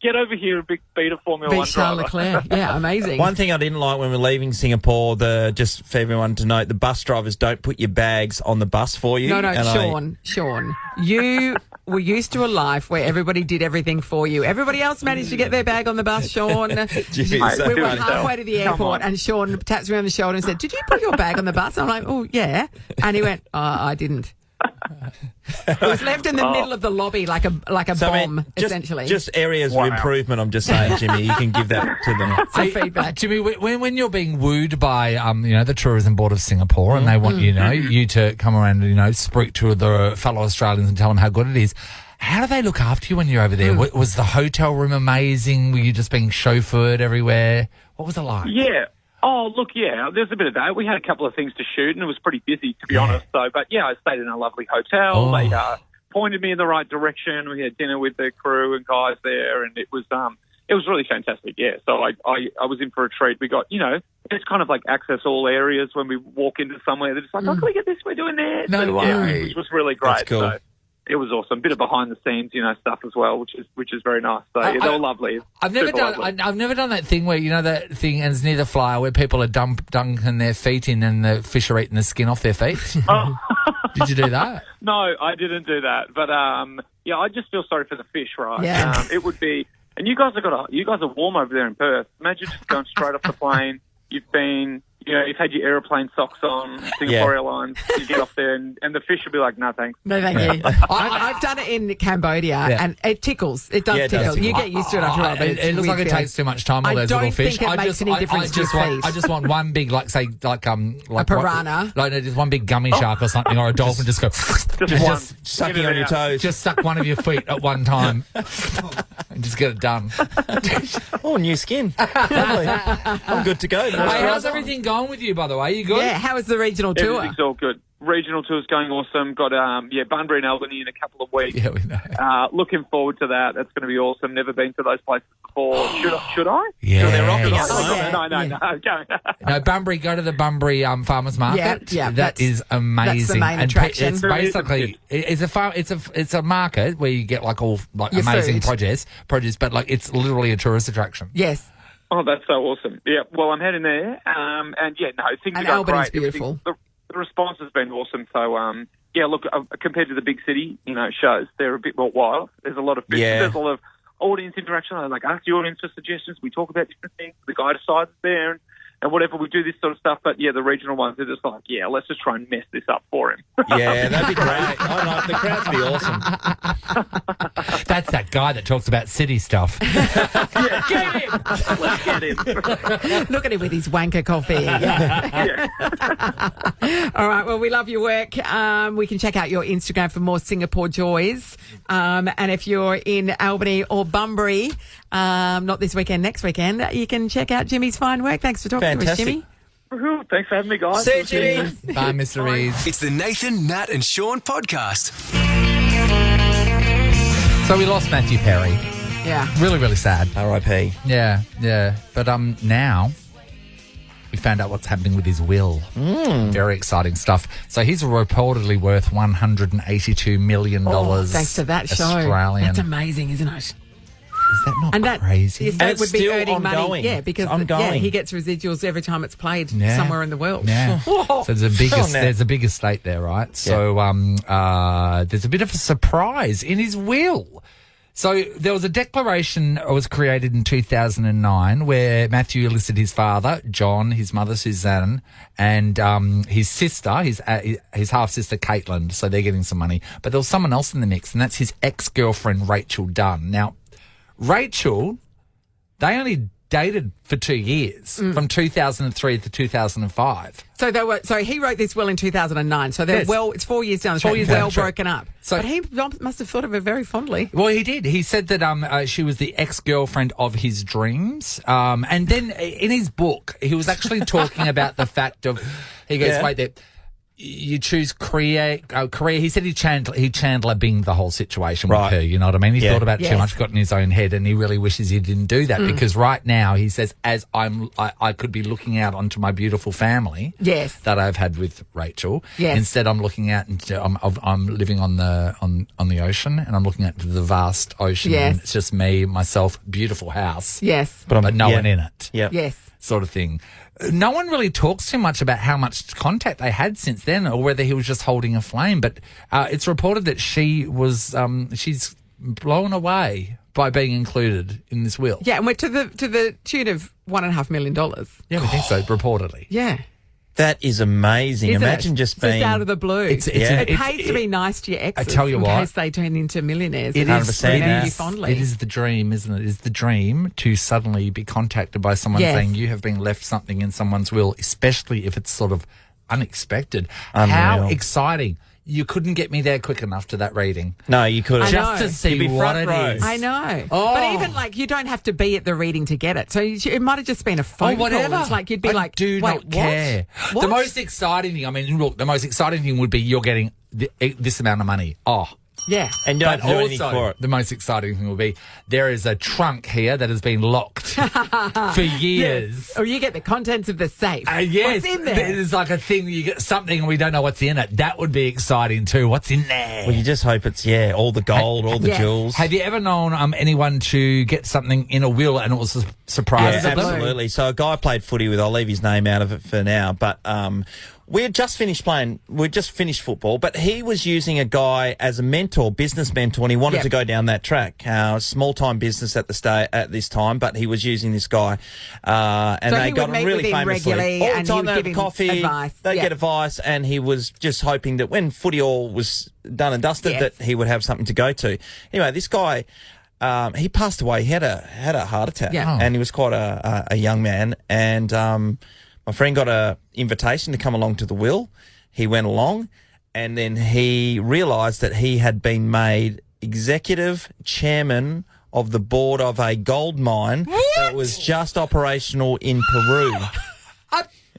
Get over here and beat a Formula One
Charles
driver.
Leclerc. Yeah, amazing.
One thing I didn't like when we were leaving Singapore, just for everyone to note, the bus drivers don't put your bags on the bus for you.
No, Sean, you were used to a life where everybody did everything for you. Everybody else managed to get their bag on the bus, Sean.
Jeez,
We were
funny.
halfway to the airport and Sean taps me on the shoulder and said, "Did you put your bag on the bus?" I'm like, "Oh, yeah." And he went, "Oh, I didn't." It was left in the middle of the lobby like a bomb, essentially.
Just areas of improvement, I'm just saying, Jimmy. You can give that to them.
Some feedback.
Jimmy, when you're being wooed by the Tourism Board of Singapore, and they want you to come around and speak to the fellow Australians and tell them how good it is, how do they look after you when you're over there? Was the hotel room amazing? Were you just being chauffeured everywhere? What was it like?
Yeah. Oh, look, yeah, there's a bit of that. We had a couple of things to shoot, and it was pretty busy, to be honest. So, but yeah, I stayed in a lovely hotel. They pointed me in the right direction. We had dinner with the crew and guys there, and it was really fantastic. Yeah, so I was in for a treat. We got it's kind of access all areas when we walk into somewhere. They're just like, oh, can we get this? We're doing there.
No way.
Which was really great.
That's cool.
So, it was awesome. Bit of behind the scenes, stuff as well, which is very nice. So they were lovely.
I've never done that thing where that thing ends near the flyer where people are dunking their feet in and the fish are eating the skin off their feet. Did you do that?
No, I didn't do that. But I just feel sorry for the fish, right?
Yeah.
It would be, and you guys are warm over there in Perth. Imagine just going straight off the plane. You've been you've had your aeroplane socks on, Singapore Airlines, you get off there and the fish will be like, no thanks.
No, thank you. I've done it in Cambodia and it tickles. It does tickle. You get used to it after a while. But
it looks like it takes too much time, all those little fish.
I don't think it makes any difference to your feet.
I just want one big, like a
piranha.
Just one big gummy shark or something, or a dolphin just go...
Just sucking on your toes.
Just suck one of your feet at one time and just get it done.
Oh, new skin. Lovely. I'm good to go.
Hey, how's everything going with you, by the way? You good?
Yeah, how is the regional tour?
Everything's all good. Regional tour's going awesome. Got Bunbury and Albany in a couple of weeks.
Yeah, we know.
Looking forward to that. That's going to be awesome. Never been to those places before. Should I?
Yeah.
Sure, they're rocking
No.
No, Bunbury. Go to the Bunbury Farmers Market.
Yeah,
that is amazing.
That's the main attraction.
It's basically it's a market where you get all
your
amazing
food.
produce, but it's literally a tourist attraction.
Yes.
Oh, that's so awesome. Yeah. Well, I'm heading there. Things are going
Albany's
great.
beautiful.
The response has been awesome. So, compared to the big city, shows, they're a bit more wild. There's a lot of fish.
Yeah.
There's a lot of audience interaction. I ask the audience for suggestions. We talk about different things. The guy decides there and whatever. We do this sort of stuff. But, the regional ones are just let's just try and mess this up for him.
Yeah, that'd be great. The crowd'd be awesome.
That's that guy that talks about city stuff.
Get him! Let's get him.
Look at him with his wanker coffee. Yeah. All right. Well, we love your work. We can check out your Instagram for more Singapore joys. And if you're in Albany or Bunbury, not this weekend, next weekend, you can check out Jimmy's fine work. Thanks for talking to us, Jimmy.
Thanks for having me, guys.
See you, Jimmy.
Bye, Mr. Reeves.
It's the Nathan, Nat and Sean podcast.
So we lost Matthew Perry.
Yeah.
Really, really sad.
R.I.P.
Yeah. But now we found out what's happening with his will. Very exciting stuff. So he's reportedly worth $182 million.
Thanks to that show.
Australian.
That's amazing, isn't it?
Is that not crazy?
The estate
it's
would be
still
earning money.
ongoing.
Yeah, because he gets residuals every time it's played somewhere in the world.
Yeah. So there's a big estate there, right? So there's a bit of a surprise in his will. So there was a declaration that was created in 2009 where Matthew listed his father, John, his mother, Suzanne, and his sister, his half-sister, Caitlin. So they're getting some money. But there was someone else in the mix, and that's his ex-girlfriend, Rachel Dunn. Now, Rachel, they only dated for 2 years, from 2003 to 2005.
So he wrote this will in 2009. So they're it's 4 years down the track, broken up. So, but he must have thought of her very fondly.
Well, he did. He said that she was the ex-girlfriend of his dreams. And then in his book, he was actually talking about the fact of, he goes, wait there. You choose Korea. He said he Chandler Binged the whole situation with her. You know what I mean? He thought about it too much, got in his own head, and he really wishes he didn't do that because right now he says, as I could be looking out onto my beautiful family, that I've had with Rachel. Yes. Instead, I'm looking out into I'm living on the ocean, and I'm looking at the vast ocean. Yes. And it's just me, myself, beautiful house.
Yes.
But no one in it.
Yeah.
Yes.
Sort of thing. No one really talks too much about how much contact they had since then or whether he was just holding a flame. But it's reported that she was she's blown away by being included in this will.
Yeah, and we're to the tune of $1.5 million.
Yeah, we think so, reportedly.
Yeah.
That is amazing. Imagine just being...
out of the blue. It pays to be nice to your exes.
I tell you
in
what.
case they turn into millionaires.
It is
fondly.
It is the dream, isn't it? It is the dream to suddenly be contacted by someone saying you have been left something in someone's will, especially if it's sort of unexpected. Unreal. How exciting. You couldn't get me there quick enough to that reading.
No, you couldn't.
Just to see what it is.
I know. Oh. But even you don't have to be at the reading to get it. So it might have just been a phone call. It's like you'd be
do not care.
What?
The most exciting thing, the most exciting thing would be you're getting this amount of money. Oh.
Yeah.
And don't do anything for it.
The most exciting thing will be there is a trunk here that has been locked for years.
Yes. Or you get the contents of the safe.
Yes.
What's in there?
There's like a thing, you get something and we don't know what's in it. That would be exciting too. What's in there?
Well, you just hope it's, all the gold, all the jewels.
Have you ever known anyone to get something in a will and it was a surprise?
Yeah, absolutely. So a guy I played footy with, I'll leave his name out of it for now, but... we had just finished playing. We'd just finished football, but he was using a guy as a mentor mentor, business mentor, and he wanted to go down that track. Small-time business at this time, but he was using this guy. And
so
they
he
got
would
on
meet
really
with him
famously.
regularly
All the
and
time
he would
they
give
have
him
coffee,
advice.
they'd get advice, and he was just hoping that when footy all was done and dusted, that he would have something to go to. Anyway, this guy... he passed away. He had a heart attack, and he was quite a young man. And my friend got an invitation to come along to the will. He went along, and then he realised that he had been made executive chairman of the board of a gold mine that was just operational in Peru.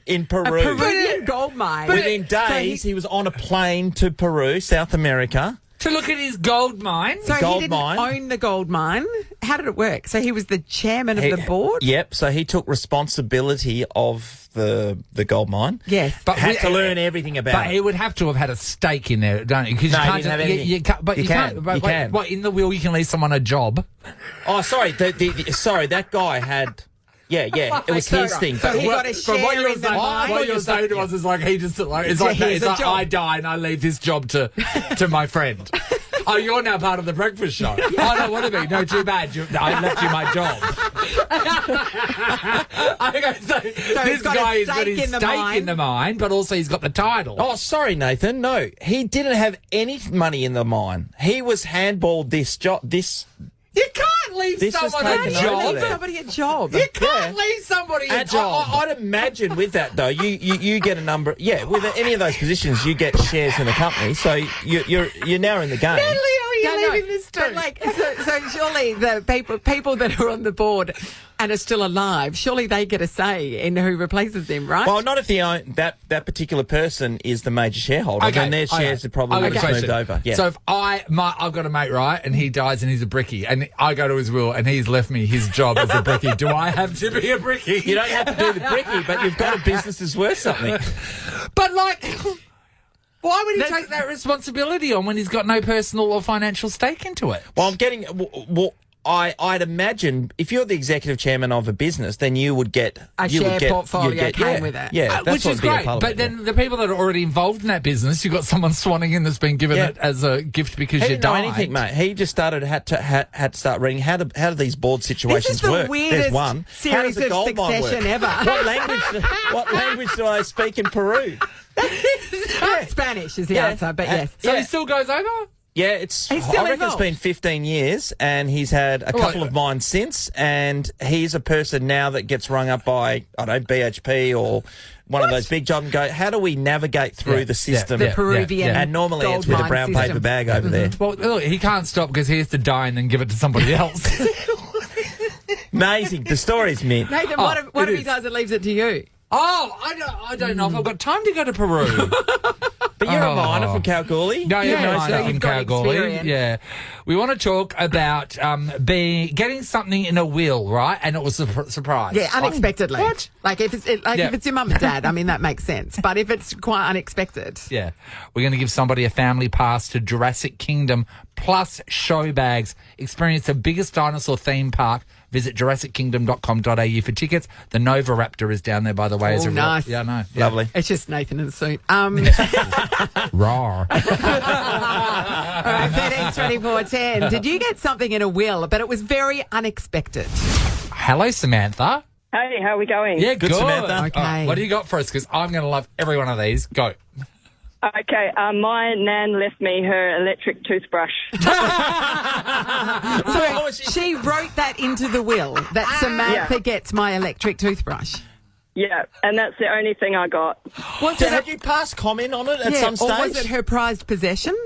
In Peru.
A Peruvian gold mine.
Within days, he was on a plane to Peru, South America.
To look at his gold mine?
So he didn't own the gold mine. How did it work? So he was the chairman of the board?
Yep. So he took responsibility of the gold mine.
Yes.
But had to learn everything about it.
But he would have to have had a stake in there, don't he? Because
No,
you
he
can't
didn't have
just,
anything.
you can't, but
You
you
can.
can't. But,
You can.
What, in the will you can leave someone a job?
Oh, sorry. Sorry, that guy had... Yeah. It was his thing.
So he got a
But what
share
you're
in the
saying,
mine?
what you're saying to us is like he just like it's like,
Here's
it's
a
like
job.
I die and I leave this job to my friend. Oh, you're now part of the breakfast show. Oh, no, what do you mean? No, too bad. I left you my job. Okay, so this guy has got his stake in the mine, but also he's got the title.
Oh, sorry, Nathan. No, he didn't have any money in the mine. He was handballed this job.
You can't leave
This was
someone a
taken
job.
over there.
Somebody a job.
You can't leave somebody a
And
job.
I'd imagine with that though, you get a number. Yeah, with any of those positions, you get shares in the company, so you're now in the game.
But like, so surely the people that are on the board and are still alive, surely they get a say in who replaces them, right?
Well, not if that particular person is the major shareholder. Then their shares are probably would have moved over. Yeah.
So if I've got a mate, right, and he dies and he's a brickie, and I go to his will and he's left me his job as a brickie, do I have to be a brickie?
You don't have to do the brickie, but you've got a business that's worth something.
But like... Why would he take that responsibility on when he's got no personal or financial stake into it?
Well, I'd imagine if you're the executive chairman of a business, then you would get
a share portfolio came with it.
Yeah, that's
which is great. But then the people that are already involved in that business, you've got someone swanning in that's been given it as a gift because
he
you
didn't know
died.
anything, mate. He just had to start reading how do these board situations
This is the
work.
weirdest
There's one. How does
series
a
of
gold mine
Succession
work?
ever.
What language do I speak in Peru?
Spanish is the answer, but yes.
So he still goes over?
Yeah,
He's still
I reckon
involved.
it's been 15 years, and he's had a couple of mines since, and he's a person now that gets rung up by, I don't know, BHP or one of those big jobs and go, how do we navigate through the system?
The Peruvian
And normally
gold
it's with a
mine
brown
system.
paper bag over there.
Well, look, he can't stop because he has to die and then give it to somebody else.
Amazing. The story's mint.
Nathan, what if he does and leaves it to you?
Oh, I don't know if I've got time to go to Peru.
But you're a miner from Kalgoorlie.
No, you're
Yeah,
a miner
so
from
you've got
Kalgoorlie.
experience.
Yeah. We want to talk about getting something in a will, right? And it was a surprise.
Yeah, unexpectedly.
What?
Like if it's your mum and dad, I mean that makes sense. But if it's quite unexpected,
Yeah. We're going to give somebody a family pass to Jurassic Kingdom plus show bags. Experience the biggest dinosaur theme park. Visit JurassicKingdom.com.au for tickets. The Nova Raptor is down there, by the way.
Oh, nice.
Yeah, I know. Yeah.
Lovely.
it's just Nathan in a suit.
Rawr.
All right, 13, 24, 10. Did you get something in a will, but it was very unexpected?
Hello, Samantha.
Hey, how are we going?
Yeah, good.
Samantha.
Okay.
All right, what do you got for us? Because I'm going to love every one of these. Go.
Okay, my nan left me her electric toothbrush.
So she wrote that into the will that Samantha gets my electric toothbrush.
Yeah, and that's the only thing I got.
Had you passed comment on it at some stage?
Or was it her prized possession?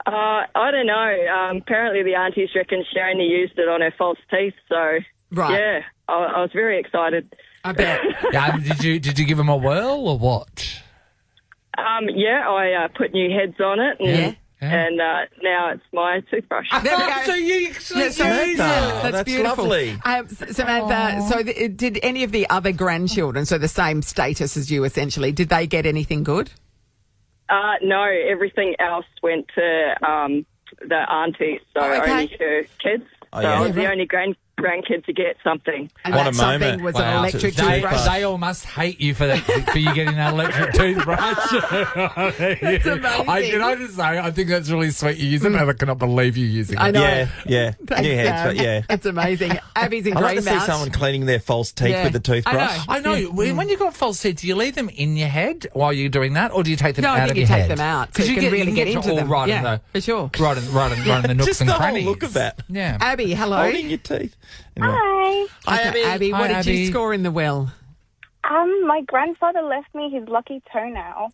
I don't know. Apparently the aunties reckon she only used it on her false teeth, so
Right.
yeah, I was very excited.
I bet.
Yeah, did you give him a whirl or what?
I put new heads on it, and now it's my toothbrush.
There we go.
So you actually
Samantha, that's
beautiful.
lovely.
Samantha, so did any of the other grandchildren, so the same status as you essentially, did they get anything good?
No, everything else went to the aunties, so only her kids.
Oh,
so
yeah.
I was the only grandkid to get something.
And
What
that
a
something
moment.
was
Wow.
an electric
They,
toothbrush.
they all must hate you for that, for you getting that electric toothbrush.
That's amazing.
Can I just say, I think that's really sweet you use it, and I cannot believe you using
I
it.
know.
Yeah.
Thanks,
New heads,
Sam.
but yeah.
That's amazing. Abby's in
I like to see
Greenmount.
someone cleaning their false teeth
Yeah.
with the toothbrush.
I know.
I know. When you've got false teeth, do you leave them in your head while you're doing that, or do you take them
No,
out
I
of
think
your
you
head?
take them out so
because
you can really get into
all
them.
right
Yeah,
in the,
for sure.
right in the nooks
Just
and
the whole
crannies.
look of that.
Yeah.
Abby, hello.
Holding your teeth. Anyway.
Hi.
Hi, Abby.
Abby, what
Hi,
did you
Abby.
score in the will?
My grandfather left me his lucky toenail.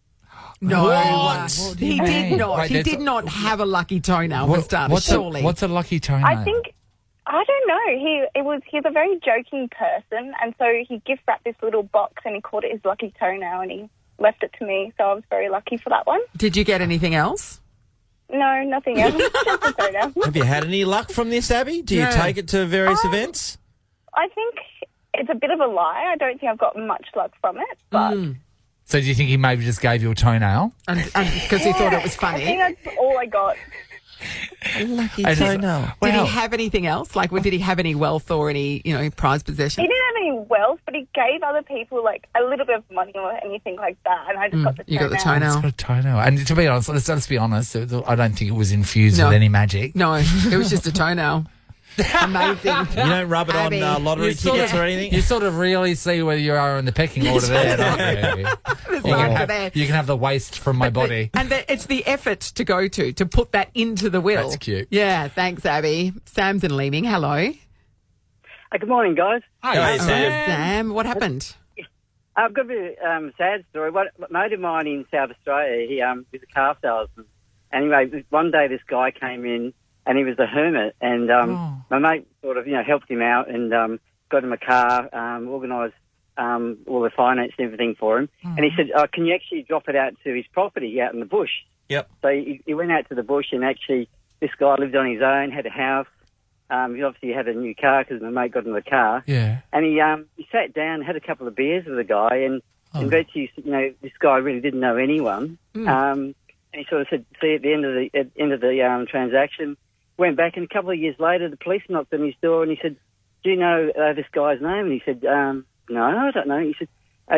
No,
What do you
he
mean?
did not.
Wait,
he
that's-
did not have a lucky toenail for starters. Surely.
What's a lucky toenail?
I don't know. He's a very joking person, and so he gift wrapped this little box, and he called it his lucky toenail, and he left it to me. So I was very lucky for that one.
Did you get anything else?
No, nothing else. Just a toenail.
Have you had any luck from this, Abby? Do you take it to various events?
I think it's a bit of a lie. I don't think I've got much luck from it, but
So do you think he maybe just gave you a toenail?
Because he thought it was
I think
funny.
that's all I got.
Lucky
And-
toenail.
Did
Wow.
he have anything else? Like, did he have any wealth or any, prized
He
possessions?
didn't have any wealth, but he gave other people like a little bit of money or anything like that, and I just got the
You got the
It's
toenail.
got a toenail. And to be honest, let's be honest, I don't think it was infused
No.
with any magic.
No, it was just a toenail. Amazing.
You don't rub it
Abby.
on lottery
You sort
tickets
of-
or anything?
You sort of really see where you are in the pecking order there, don't you?
The
You
signs are
can,
there.
have, you can have the waste from my body.
And it's the effort to go to put that into the will.
That's cute.
Yeah, thanks, Abby. Sam's in Leeming. Hello.
Good morning, guys.
Hey,
Oh,
Sam.
Sam, what happened?
I've got a bit of a sad story. A mate of mine in South Australia, he was a car salesman. Anyway, one day this guy came in and he was a hermit, and my mate sort of, helped him out and got him a car, organised all the finance and everything for him. And he said, can you actually drop it out to his property out in the bush?
Yep.
So he went out to the bush, and actually this guy lived on his own, had a house. He obviously had a new car because my mate got him the car.
Yeah.
And he sat down, had a couple of beers with the guy, and virtually, this guy really didn't know anyone. And he sort of said, see, at the end of the transaction, went back, and a couple of years later, the police knocked on his door, and he said, do you know this guy's name? And he said, no, I don't know. He said,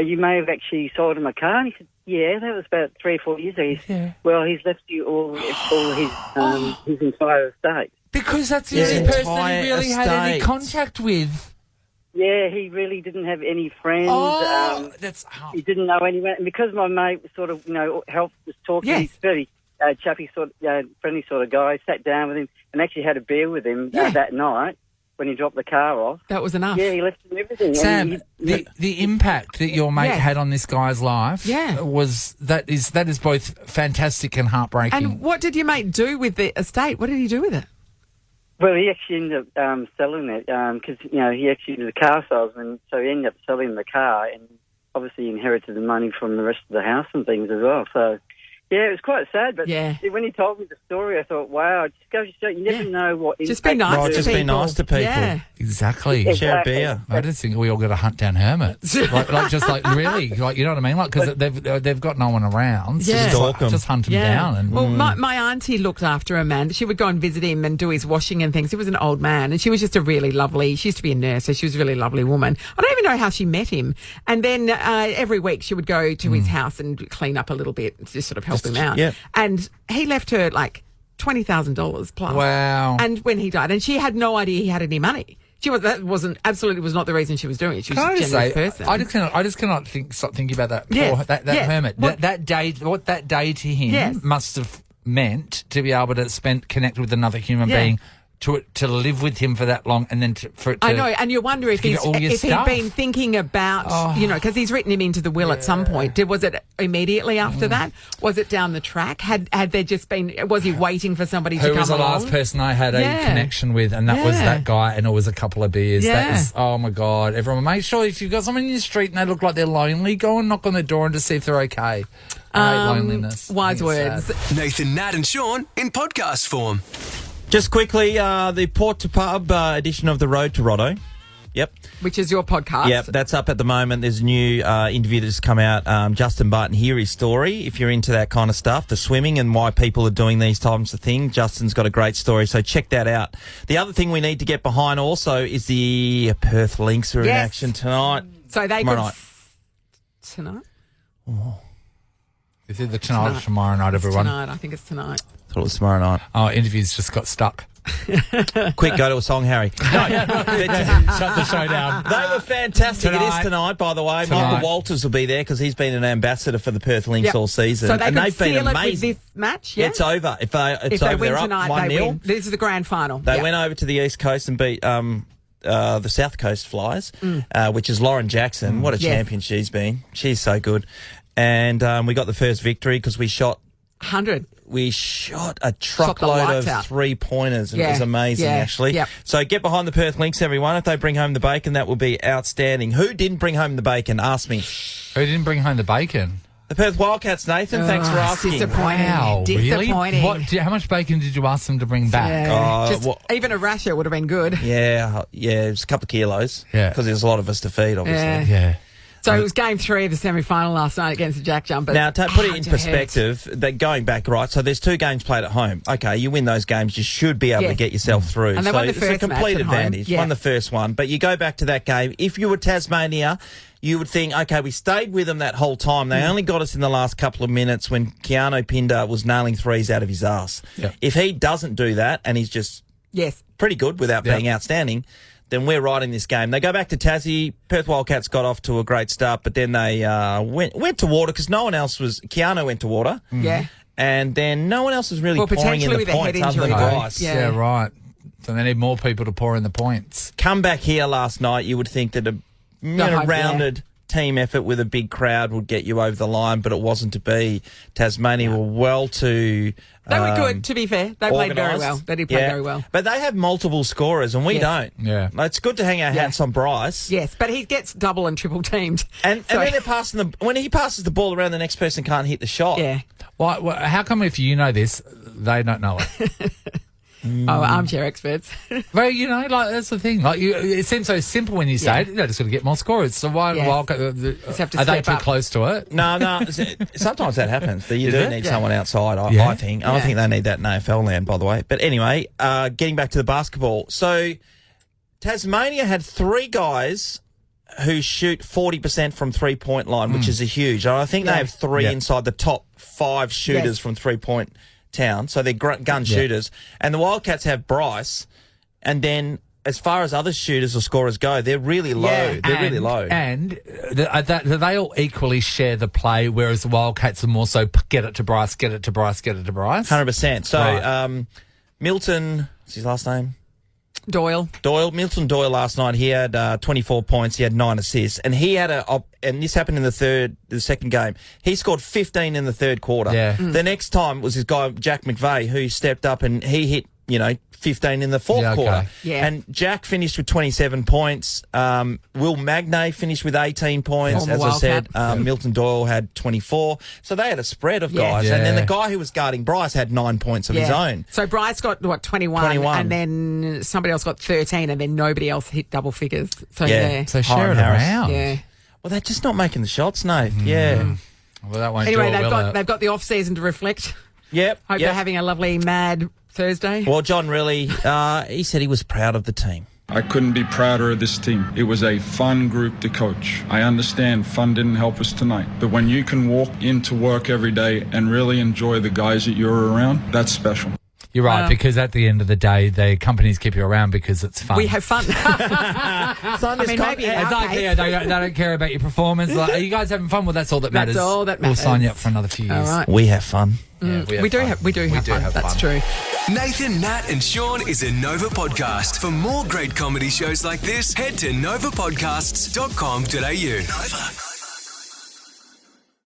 you may have actually sold him a car. And he said, yeah, that was about 3 or 4 years ago. He said, well, he's left you all his entire estate.
Because that's the
Yeah.
only person he
Entire
really had any
estate.
contact with.
Yeah, he really didn't have any friends.
That's
He didn't know anyone. And because my mate was sort of, helped us talk,
Yes.
he's very chappy sort of, friendly sort of guy, sat down with him and actually had a beer with him that night when he dropped the car off.
That was enough.
Yeah, he left him everything.
Sam,
And he-
the impact that your mate
Yes.
had on this guy's life
Yeah.
was that is both fantastic and heartbreaking.
And what did your mate do with the estate? What did he do with it?
Well, he actually ended up selling it because, he actually was a car salesman, so he ended up selling the car and obviously inherited the money from the rest of the house and things as well. So, yeah, it was quite sad, but when he told me the story, I thought, wow, it just goes to show you never know what
Just be nice
Right,
to
just
people.
be nice to people.
Yeah.
Exactly.
Share a beer.
I just think we all got to hunt down hermits. really, you know what I mean? Because they've got no one around. So
Yeah.
just,
Stalk 'em.
just hunt them down. And
Well, my auntie looked after a man. She would go and visit him and do his washing and things. He was an old man, and she was just a really lovely. She used to be a nurse, so she was a really lovely woman. I don't even know how she met him. And then every week she would go to his house and clean up a little bit, just sort of help him out.
yeah.
And he left her like $20,000 plus.
Wow.
And when he died, and she had no idea he had any money. That was not the reason she was doing it. She was
Can I
a
just
generous
say,
person.
I just cannot stop thinking about that
Yes,
poor, that
yes.
hermit.
What
That day to him
Yes.
must have meant to be able to connect with another human
Yeah.
being, to live with him for that long, and then for it to.
I know, and you wonder if
to give
he's
all your
if he'd
stuff.
been thinking about, because he's written him into the will at some point. Was it immediately after that? Was it down the track? Had there just been? Was he waiting for somebody to
Who
come
was the
along?
last person I had a
Yeah.
connection with, and that was
Yeah.
that guy, and it was a couple of beers. That
Yeah.
is, oh my God! Everyone, make sure if you've got someone in your street and they look like they're lonely, go and knock on their door and just see if they're okay. I hate loneliness. I
Wise
think it's
words.
sad.
Nathan, Nat, and Sean in podcast form.
Just quickly, the Port to Pub edition of the Road to Roto. Yep.
Which is your podcast.
Yep, that's up at the moment. There's a new interview that's come out. Justin Barton, hear his story. If you're into that kind of stuff, the swimming and why people are doing these types of things, Justin's got a great story, so check that out. The other thing we need to get behind also is the Perth Lynx are in action tonight.
So they
tomorrow
could...
night.
Tonight?
Oh.
Is it tonight or tomorrow night, everyone?
Tonight, I think it's tonight.
I thought it was tomorrow night.
Oh, interviews just got stuck.
Quick, go to a song, Harry.
Shut the show down.
They were fantastic.
Tonight.
It is tonight, by the way.
Tonight.
Michael Walters will be there because he's been an ambassador for the Perth Lynx
Yep.
all season.
So they
and
could
they've been
seal it
amazing.
with this match, yeah?
It's over. If they
win
they're
tonight,
up
they
1-0.
win. This is the grand final.
They
Yep.
went over to the East Coast and beat the South Coast Flyers, which is Lauren Jackson. What a champion she's been. She's so good. And we got the first victory because we shot
100.
We shot a
the
truckload
lights
of
out.
3-pointers.
Yeah,
It was amazing,
yeah,
actually.
yep.
So get behind the Perth Lynx, everyone. If they bring home the bacon, that will be outstanding. Who didn't bring home the bacon? Ask me.
Who didn't bring home the bacon?
The Perth Wildcats, Nathan. Thanks for asking.
Disappointing.
Wow,
Disappointing.
really? How much bacon did you ask them to bring back?
Yeah. Just even a rasher would have been good.
Yeah, it was a couple of kilos.
Yeah.
Because there's a lot of us to feed, obviously.
Yeah.
So it was game 3 of the semi-final last night against the Jack Jumpers.
Now, to put it in
Hard to
perspective, that going back, right, so there's 2 games played at home. Okay, you win those games, you should be able to
Yes.
get yourself through.
And they
so
won the
it's
first
a complete
match at home.
advantage.
Yeah.
Won the first one. But you go back to that game, if you were Tasmania, you would think, okay, we stayed with them that whole time. They only got us in the last couple of minutes when Keanu Pinder was nailing threes out of his ass.
Yep.
If he doesn't do that, and he's just pretty good without being outstanding, then we're right in this game. They go back to Tassie. Perth Wildcats got off to a great start, but then they went to water because no one else was... Keanu went to water.
Yeah.
And then no one else was really pouring in the
potentially with a head
points other than
injury, though.
Bryce.
Yeah.
Yeah, right. So they need more people to pour in the points.
Come back here last night, you would think that a rounded team effort with a big crowd would get you over the line, but it wasn't to be. Tasmania were well too...
They were good, to be fair. They played very
organised.
well. They did play very well.
But they have multiple scorers, and we don't.
Yeah.
It's good to hang our hats on Bryce.
Yes, but he gets double and triple teamed.
And then they're passing when he passes the ball around, the next person can't hit the shot.
Yeah.
Why, how come if you know this, they don't know it?
Oh, armchair experts.
Well, you know, like that's the thing. Like, it seems so simple when you say it. They're just going to get more scorers. So why?
Yes. Just have to
are they
step
too
up.
close to it?
No. Sometimes that happens. You
Is
do
it?
need
Yeah.
someone outside, I think. I don't think they need that in AFL land, by the way. But anyway, getting back to the basketball. So Tasmania had 3 guys who shoot 40% from three-point line, which is a huge. And I think they have 3 inside the top 5 shooters from three-point town. So they're gun shooters. And the Wildcats have Bryce. And then as far as other shooters or scorers go, they're really low.
Yeah.
They're really low.
And they all equally share the play, whereas the Wildcats are more so get it to Bryce, get it to Bryce, get it to Bryce.
100%. So
Right.
Milton, what's his last name?
Doyle.
Milton Doyle last night, he had 24 points, he had 9 assists, and he had and this happened in the second game. He scored 15 in the third quarter.
Yeah.
The next time was this guy, Jack McVeigh, who stepped up and he hit, 15 in the fourth quarter.
Yeah.
And Jack finished with 27 points. Will Magnay finished with 18 points.
Former
As I said,
Wildcat.
Milton Doyle had 24. So they had a spread of
Yeah.
guys. And then
Yeah.
the guy who was guarding Bryce had 9 points of his own.
So Bryce got, 21,
21.
and then somebody else got 13, and then nobody else hit double figures. So,
Yeah.
So share
Hiram
it
Harris.
around.
yeah.
Well, they're just not making the shots, Nate. Yeah.
Well, that won't
Anyway,
do it, will it?
they've got the off-season to reflect.
Yep.
Hope they're having a lovely mad Thursday.
Well, John really, he said he was proud of the team.
I couldn't be prouder of this team. It was a fun group to coach. I understand fun didn't help us tonight, but when you can walk into work every day and really enjoy the guys that you're around, that's special.
You're right, because at the end of the day, the companies keep you around because it's fun.
We have fun.
Maybe
maybe in
It's
our
like,
case.
yeah, they don't care about your performance. Like, are you guys having fun? Well, that's all that matters.
That's all that
We'll
matters.
sign you up for another few years.
All right.
We have fun.
Yeah,
We do have fun. That's true.
Nathan, Nat, and Sean is a Nova podcast. For more great comedy shows like this, head to novapodcasts.com.au. Nova.